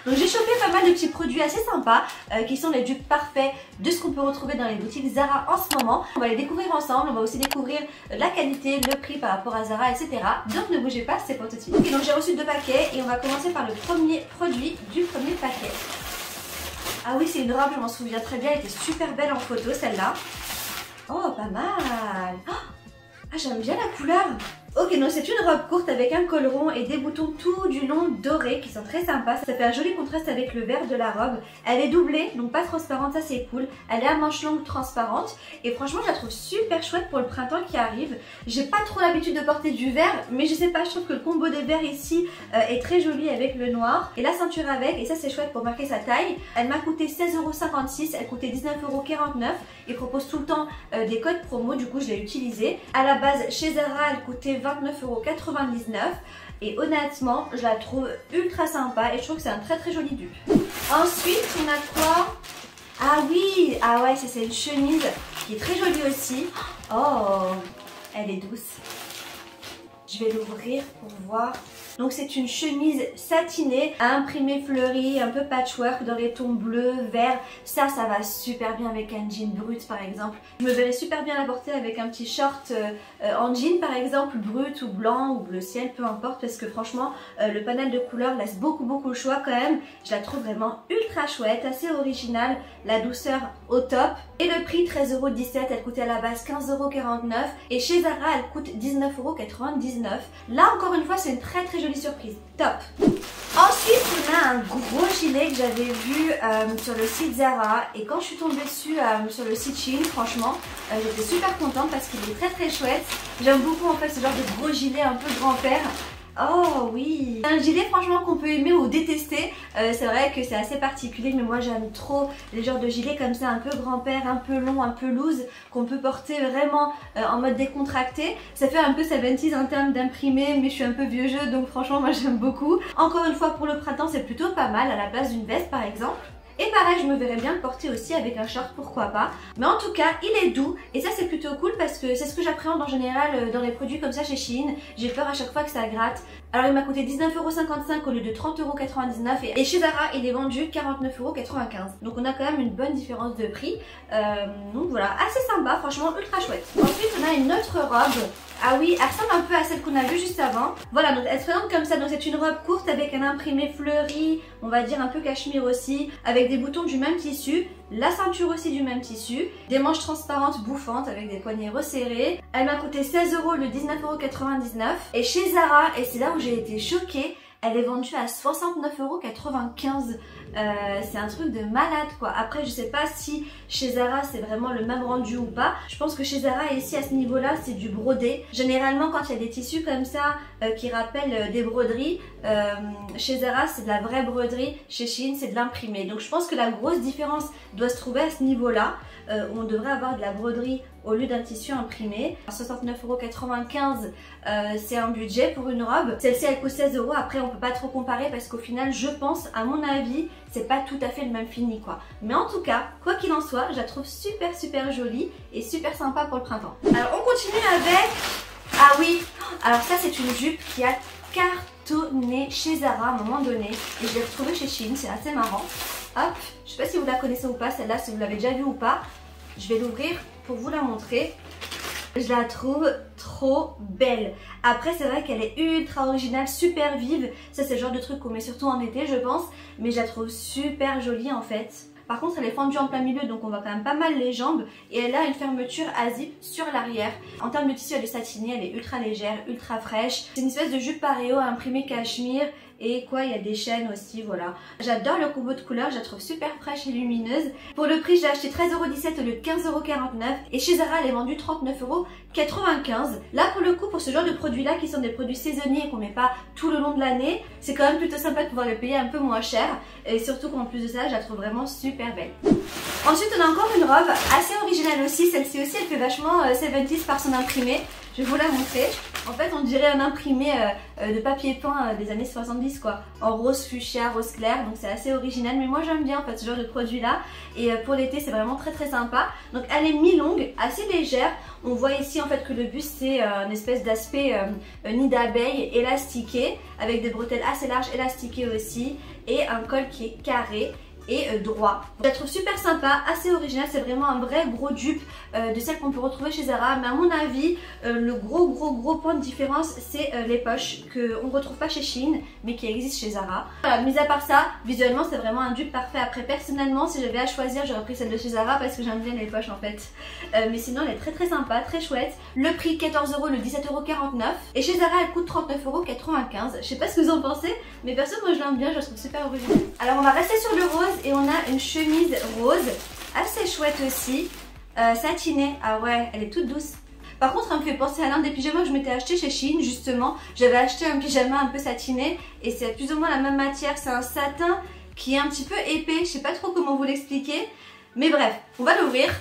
Donc j'ai chopé pas mal de petits produits assez sympas qui sont les dupes parfaits de ce qu'on peut retrouver dans les boutiques Zara en ce moment. On va les découvrir ensemble, on va aussi découvrir la qualité, le prix par rapport à Zara, etc. Donc ne bougez pas, c'est pour tout de suite. Okay, donc j'ai reçu 2 paquets et on va commencer par le premier produit du premier paquet. Ah oui, c'est une robe, je m'en souviens très bien, elle était super belle en photo celle-là. Oh, pas mal. Ah, j'aime bien la couleur. Ok, donc c'est une robe courte avec un col rond et des boutons tout du long dorés qui sont très sympas. Ça fait un joli contraste avec le vert de la robe. Elle est doublée, donc pas transparente, ça c'est cool. Elle est à manches longues transparente et franchement je la trouve super chouette pour le printemps qui arrive. J'ai pas trop l'habitude de porter du vert, mais je sais pas, je trouve que le combo des verts ici est très joli avec le noir. Et la ceinture avec, et ça c'est chouette pour marquer sa taille. Elle m'a coûté 16,56 €, elle coûtait 19,49 €. Ils proposent tout le temps des codes promo, du coup je l'ai utilisé. À la base chez Zara elle coûtait 29,99 € et honnêtement je la trouve ultra sympa et je trouve que c'est un très joli dupe. Ensuite on a quoi? Ah oui, ah ouais, c'est une chemise qui est très jolie aussi. Oh, elle est douce. Je vais l'ouvrir pour voir. Donc c'est une chemise satinée à imprimer fleuri, un peu patchwork dans les tons bleus, verts. Ça va super bien avec un jean brut par exemple. Je me verrais super bien la porter avec un petit short en jean par exemple, brut ou blanc ou bleu ciel, peu importe. Parce que franchement, le panel de couleurs laisse beaucoup le choix quand même. Je la trouve vraiment ultra chouette, assez originale, la douceur au top. Et le prix 13,17 €, elle coûtait à la base 15,49 € et chez Zara elle coûte 19,99 €. Là encore une fois c'est une très jolie surprise, top. Ensuite on a un gros gilet que j'avais vu sur le site Zara et quand je suis tombée dessus sur le site Shein, franchement j'étais super contente parce qu'il est très chouette. J'aime beaucoup en fait ce genre de gros gilet un peu grand-père. Oh oui, un gilet franchement qu'on peut aimer ou détester. C'est vrai que c'est assez particulier, mais moi j'aime trop les genres de gilets comme ça, un peu grand-père, un peu long, un peu loose, qu'on peut porter vraiment en mode décontracté. Ça fait un peu 70s en termes d'imprimé, mais je suis un peu vieux jeu, donc franchement moi j'aime beaucoup. Encore une fois, pour le printemps c'est plutôt pas mal, à la place d'une veste par exemple. Et pareil, je me verrais bien le porter aussi avec un short, pourquoi pas. Mais en tout cas, il est doux et ça c'est plutôt cool parce que c'est ce que j'appréhende en général dans les produits comme ça chez Shein. J'ai peur à chaque fois que ça gratte. Alors il m'a coûté 19,55 € au lieu de 30,99 € et chez Zara il est vendu 49,95 €. Donc on a quand même une bonne différence de prix. Donc voilà, assez sympa, franchement ultra chouette. Ensuite on a une autre robe. Ah oui, elle ressemble un peu à celle qu'on a vue juste avant. Voilà, donc elle se présente comme ça. Donc c'est une robe courte avec un imprimé fleuri, on va dire un peu cachemire aussi, avec des boutons du même tissu, la ceinture aussi du même tissu, des manches transparentes bouffantes avec des poignets resserrés. Elle m'a coûté 16 € au lieu de 19,99 € et chez Zara, et c'est là où j'ai été choquée, elle est vendue à 69,95 €. C'est un truc de malade quoi. Après je sais pas si chez Zara c'est vraiment le même rendu ou pas. Je pense que chez Zara ici à ce niveau là c'est du brodé. Généralement quand il y a des tissus comme ça qui rappellent des broderies, chez Zara c'est de la vraie broderie, chez Shein c'est de l'imprimé. Donc je pense que la grosse différence doit se trouver à ce niveau là. On devrait avoir de la broderie au lieu d'un tissu imprimé. 69,95 €, c'est un budget pour une robe. Celle-ci elle coûte 16 €. Après on peut pas trop comparer parce qu'au final je pense, à mon avis, c'est pas tout à fait le même fini quoi. Mais en tout cas, quoi qu'il en soit, je la trouve super jolie et super sympa pour le printemps. Alors on continue avec... Ah oui, alors ça c'est une jupe qui a cartonné chez Zara à un moment donné et je l'ai retrouvée chez Shein, c'est assez marrant. Hop, je sais pas si vous la connaissez ou pas celle-là, si vous l'avez déjà vue ou pas. Je vais l'ouvrir pour vous la montrer. Je la trouve trop belle. Après c'est vrai qu'elle est ultra originale, super vive. Ça c'est le genre de truc qu'on met surtout en été je pense. Mais je la trouve super jolie en fait. Par contre elle est fendue en plein milieu donc on voit quand même pas mal les jambes. Et elle a une fermeture à zip sur l'arrière. En termes de tissu elle est satinée, elle est ultra légère, ultra fraîche. C'est une espèce de jupe paréo imprimée cachemire. Et quoi, il y a des chaînes aussi, voilà. J'adore le combo de couleurs, je la trouve super fraîche et lumineuse. Pour le prix, j'ai acheté 13,17 € au lieu de 15,49 € et chez Zara, elle est vendue 39,95 €. Là, pour le coup, pour ce genre de produits-là, qui sont des produits saisonniers et qu'on met pas tout le long de l'année, c'est quand même plutôt sympa de pouvoir le payer un peu moins cher. Et surtout qu'en plus de ça, je la trouve vraiment super belle. Ensuite, on a encore une robe assez originale aussi. Celle-ci aussi, elle fait vachement 70s par son imprimé. Je vais vous la montrer. En fait, on dirait un imprimé de papier peint des années 70 quoi. En rose fuchsia, rose clair. Donc c'est assez original. Mais moi j'aime bien en fait ce genre de produit là. Et pour l'été c'est vraiment très sympa. Donc elle est mi-longue, assez légère. On voit ici en fait que le buste c'est une espèce d'aspect nid d'abeille élastiqué. Avec des bretelles assez larges élastiquées aussi. Et un col qui est carré et droit. Je la trouve super sympa, assez originale, c'est vraiment un vrai gros dupe de celle qu'on peut retrouver chez Zara, mais à mon avis le gros point de différence c'est les poches qu'on ne retrouve pas chez Shein mais qui existent chez Zara. Voilà, mis à part ça, visuellement c'est vraiment un dupe parfait. Après personnellement si j'avais à choisir j'aurais pris celle de chez Zara parce que j'aime bien les poches en fait, mais sinon elle est très sympa, très chouette. Le prix 14 €, le 17,49 € et chez Zara elle coûte 39,95 €. Je sais pas ce que vous en pensez mais perso moi je l'aime bien, je la trouve super originale. Alors on va rester sur le rose et on a une chemise rose assez chouette aussi, satinée. Ah ouais, elle est toute douce. Par contre elle me fait penser à l'un des pyjamas que je m'étais acheté chez Shein justement. J'avais acheté un pyjama un peu satiné et c'est plus ou moins la même matière. C'est un satin qui est un petit peu épais, je sais pas trop comment vous l'expliquer, mais bref, on va l'ouvrir.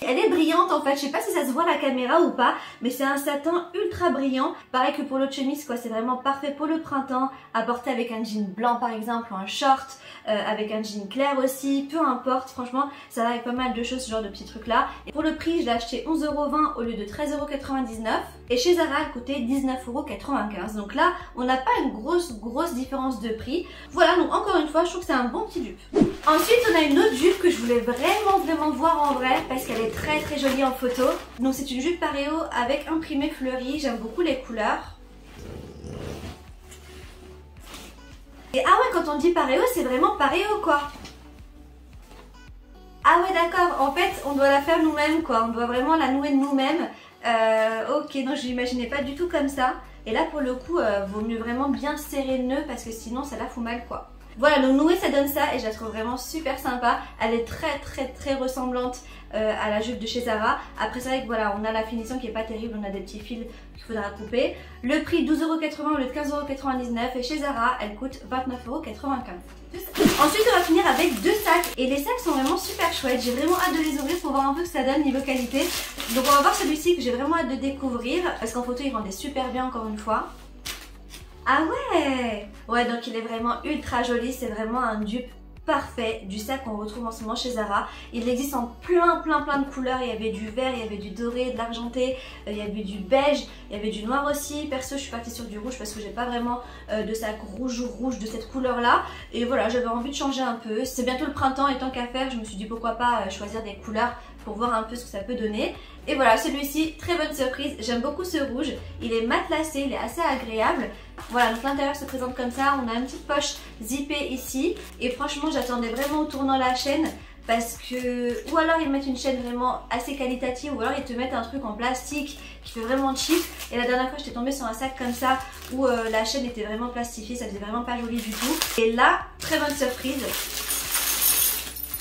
Elle est brillante en fait, je sais pas si ça se voit à la caméra ou pas, mais c'est un satin ultra brillant. Pareil que pour l'autre chemise quoi, c'est vraiment parfait pour le printemps, à porter avec un jean blanc par exemple ou un short, avec un jean clair aussi, peu importe, franchement ça va avec pas mal de choses ce genre de petits trucs là. Et pour le prix je l'ai acheté 11,20 € au lieu de 13,99 € et chez Zara elle coûtait 19,95 €. Donc là on n'a pas une grosse différence de prix. Voilà, donc encore une fois je trouve que c'est un bon petit dupe. Ensuite on a une autre jupe que je voulais vraiment voir en vrai parce qu'elle est très jolie en photo. Donc c'est une jupe Pareo avec imprimé fleuri, j'aime beaucoup les couleurs. Et ah ouais, quand on dit Pareo c'est vraiment Pareo quoi. Ah ouais d'accord, en fait on doit la faire nous-mêmes quoi, on doit vraiment la nouer de nous-mêmes. Ok, donc je l'imaginais pas du tout comme ça. Et là pour le coup vaut mieux vraiment bien serrer le nœud parce que sinon ça la fout mal quoi. Voilà, donc nouée ça donne ça et je la trouve vraiment super sympa. Elle est très ressemblante à la jupe de chez Zara. Après c'est vrai que voilà, on a la finition qui est pas terrible, on a des petits fils qu'il faudra couper. Le prix 12,80 € au lieu de 15,99 € et chez Zara elle coûte 29,95 €. Ensuite on va finir avec deux sacs et les sacs sont vraiment super chouettes. J'ai vraiment hâte de les ouvrir pour voir un peu ce que ça donne niveau qualité. Donc on va voir celui-ci que j'ai vraiment hâte de découvrir parce qu'en photo il rendait super bien encore une fois. Ah ouais! Ouais, donc il est vraiment ultra joli, c'est vraiment un dupe parfait du sac qu'on retrouve en ce moment chez Zara. Il existe en plein de couleurs, il y avait du vert, il y avait du doré, de l'argenté, il y avait du beige, il y avait du noir aussi. Perso je suis partie sur du rouge parce que j'ai pas vraiment de sac rouge de cette couleur là. Et voilà, j'avais envie de changer un peu. C'est bientôt le printemps et tant qu'à faire, je me suis dit pourquoi pas choisir des couleurs pour voir un peu ce que ça peut donner. Et voilà, celui-ci, très bonne surprise, j'aime beaucoup ce rouge, il est matelassé, il est assez agréable. Voilà, donc l'intérieur se présente comme ça, on a une petite poche zippée ici. Et franchement, j'attendais vraiment en tournant la chaîne parce que... Ou alors ils mettent une chaîne vraiment assez qualitative ou alors ils te mettent un truc en plastique qui fait vraiment cheap. Et la dernière fois, j'étais tombée sur un sac comme ça où la chaîne était vraiment plastifiée, ça faisait vraiment pas joli du tout. Et là, très bonne surprise.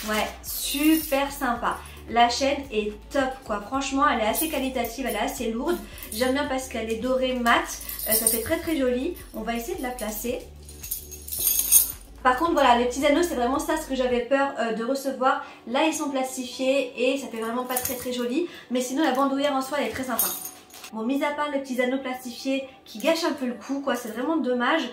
Ouais, super sympa. La chaîne est top quoi, franchement elle est assez qualitative, elle est assez lourde. J'aime bien parce qu'elle est dorée mat, ça fait très joli. On va essayer de la placer. Par contre voilà, les petits anneaux c'est vraiment ça ce que j'avais peur de recevoir. Là ils sont plastifiés et ça fait vraiment pas très joli. Mais sinon la bandoulière en soi elle est très sympa. Bon, mis à part les petits anneaux plastifiés qui gâchent un peu le coup quoi, c'est vraiment dommage.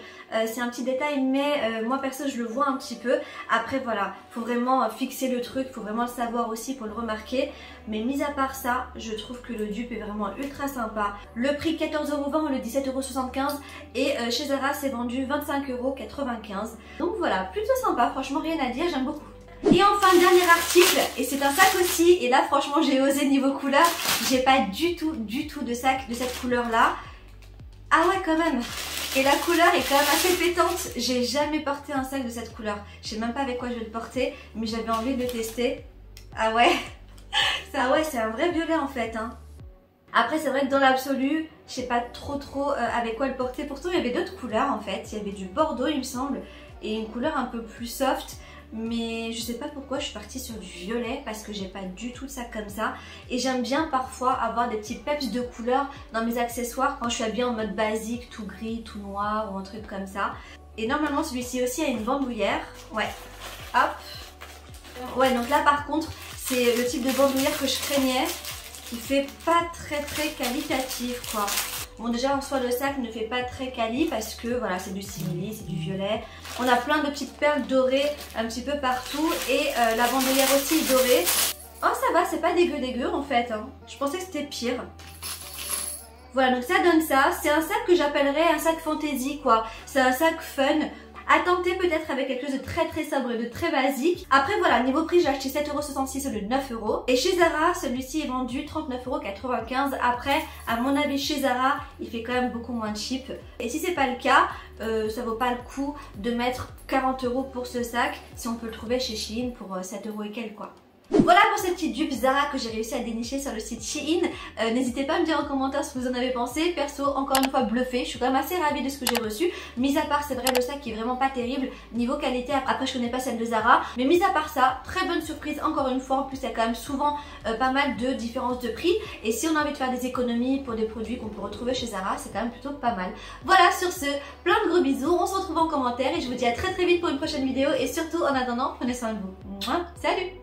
C'est un petit détail mais moi perso je le vois un petit peu. Après voilà, faut vraiment fixer le truc, faut vraiment le savoir aussi pour le remarquer. Mais mis à part ça, je trouve que le dupe est vraiment ultra sympa. Le prix 14,20 € au lieu de 17,75 € et chez Zara c'est vendu 25,95 €. Donc voilà, plutôt sympa, franchement rien à dire, j'aime beaucoup. Et enfin dernier article, et c'est un sac aussi, et là franchement j'ai osé niveau couleur, j'ai pas du tout de sac de cette couleur là. Ah ouais quand même. Et la couleur est quand même assez pétante, j'ai jamais porté un sac de cette couleur. Je sais même pas avec quoi je vais le porter, mais j'avais envie de le tester. Ah ouais, ça ouais c'est un vrai violet en fait hein. Après c'est vrai que dans l'absolu, je sais pas trop avec quoi le porter. Pourtant il y avait d'autres couleurs en fait, il y avait du bordeaux il me semble, et une couleur un peu plus soft. Mais je sais pas pourquoi je suis partie sur du violet parce que j'ai pas du tout de sac comme ça. Et j'aime bien parfois avoir des petits peps de couleurs dans mes accessoires quand je suis habillée en mode basique, tout gris, tout noir ou un truc comme ça. Et normalement celui-ci aussi a une bandoulière. Ouais, hop. Ouais, donc là par contre c'est le type de bandoulière que je craignais. qui fait pas très qualitatif quoi. Bon déjà en soi le sac ne fait pas très quali parce que voilà c'est du simili, c'est du violet. On a plein de petites perles dorées un petit peu partout et la bandolière aussi est dorée. Oh ça va, c'est pas dégueu en fait hein. Je pensais que c'était pire. Voilà donc ça donne ça. C'est un sac que j'appellerais un sac fantasy quoi. C'est un sac fun. À tenter peut-être avec quelque chose de très sobre et de très basique. Après voilà, niveau prix j'ai acheté 7,66 € au lieu de 9 €. Et chez Zara, celui-ci est vendu 39,95 €. Après, à mon avis chez Zara, il fait quand même beaucoup moins cheap. Et si c'est pas le cas, ça vaut pas le coup de mettre 40 € pour ce sac si on peut le trouver chez Shein pour 7 € et quelques quoi. Voilà pour cette petite dupe Zara que j'ai réussi à dénicher sur le site Shein. N'hésitez pas à me dire en commentaire ce que vous en avez pensé. Perso, encore une fois bluffée, je suis quand même assez ravie de ce que j'ai reçu. Mis à part, c'est vrai, le sac qui est vraiment pas terrible niveau qualité. Après, je connais pas celle de Zara, mais mis à part ça, très bonne surprise encore une fois. En plus, il y a quand même souvent pas mal de différences de prix. Et si on a envie de faire des économies pour des produits qu'on peut retrouver chez Zara, c'est quand même plutôt pas mal. Voilà, sur ce, plein de gros bisous. On se retrouve en commentaire et je vous dis à très vite pour une prochaine vidéo. Et surtout, en attendant, prenez soin de vous. Mouah, salut!